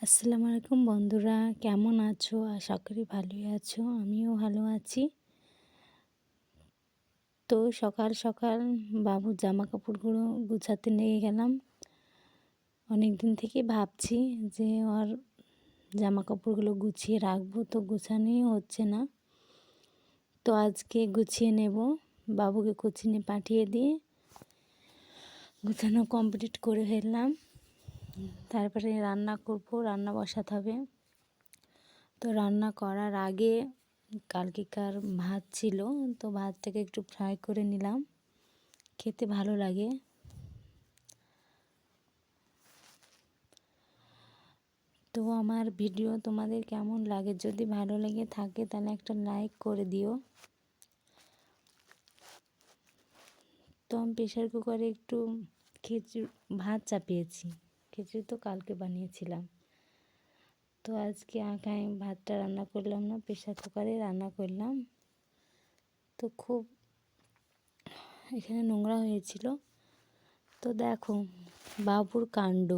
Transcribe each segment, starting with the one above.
আসসালামু আলাইকুম বন্ধুরা, কেমন আছো? আশা করি ভালোই আছো। আমিও ভালো আছি। তো সকাল সকাল বাবুর জামা কাপড়গুলো গুছাতে নিয়ে গেলাম। অনেক দিন থেকে ভাবছি যে ওর জামা কাপড়গুলো গুছিয়ে রাখবো, তো গুছানোই হচ্ছে না। তো আজকে গুছিয়ে নেব। বাবুকে কোচিংয়ে পাঠিয়ে দিয়ে গুছানো কমপ্লিট করে ফেললাম। তারপরে রান্না করব, রান্না বসাতে হবে। তো রান্না করার আগে কালকেকার ভাত ছিল, তো ভাতটাকে একটু ফ্রাই করে নিলাম, খেতে ভালো লাগে। তো আমার ভিডিও তোমাদের কেমন লাগে? যদি ভালো লেগে থাকে তাহলে একটা লাইক করে দিও। তো আমি প্রেশার কুকারে একটু ভাত চাপিয়েছি। খিচুড়ি তো কালকে বানিয়েছিলাম, তো আজকে আঁকায় ভাতটা রান্না করলাম না, প্রেশার কুকারে রান্না করলাম। তো খুব এখানে নোংরা হয়েছিল। তো দেখো বাবুর কাণ্ড,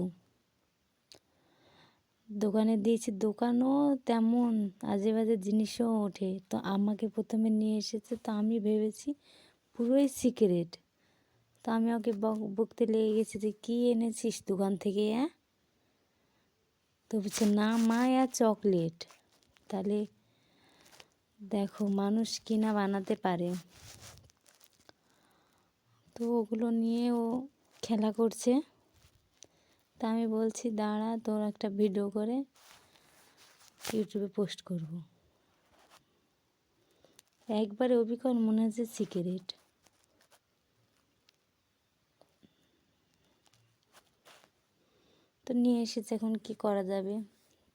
দোকানে দিয়েছি, দোকানও তেমন আজে বাজে জিনিসও ওঠে। তো আমাকে প্রথমে নিয়ে এসেছে, তো আমি ভেবেছি পুরোই সিক্রেট। তো আমি ওকে বকতে লেগে গেছি যে কী এনেছিস দোকান থেকে, তো বলছে না মা, চকলেট। তাহলে দেখো মানুষ কিনা বানাতে পারে। তো ওগুলো নিয়ে ও খেলা করছে। তা আমি বলছি দাঁড়া, তোর একটা ভিডিও করে ইউটিউবে পোস্ট করব। একবারে অবিকল মনে হচ্ছে সিগারেট। তো নিয়ে এসেছে, এখন কি করা যাবে?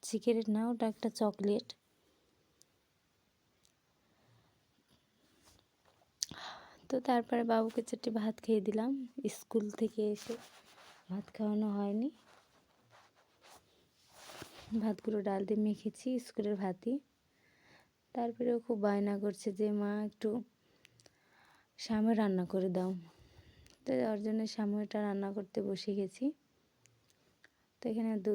সিগারেট না, ওটা একটা চকলেট। তো তারপরে বাবুকে চারটে ভাত খেয়ে দিলাম। স্কুল থেকে এসে ভাত খাওয়ানো হয়নি, ভাতগুলো ডাল দিয়ে মেখেছি, স্কুলের ভাতই। তারপরেও খুব বায়না করছে যে মা একটু সাময় রান্না করে দাও। তো ওর জন্য সময়টা রান্না করতে বসে গেছি। তো এখানে দুধ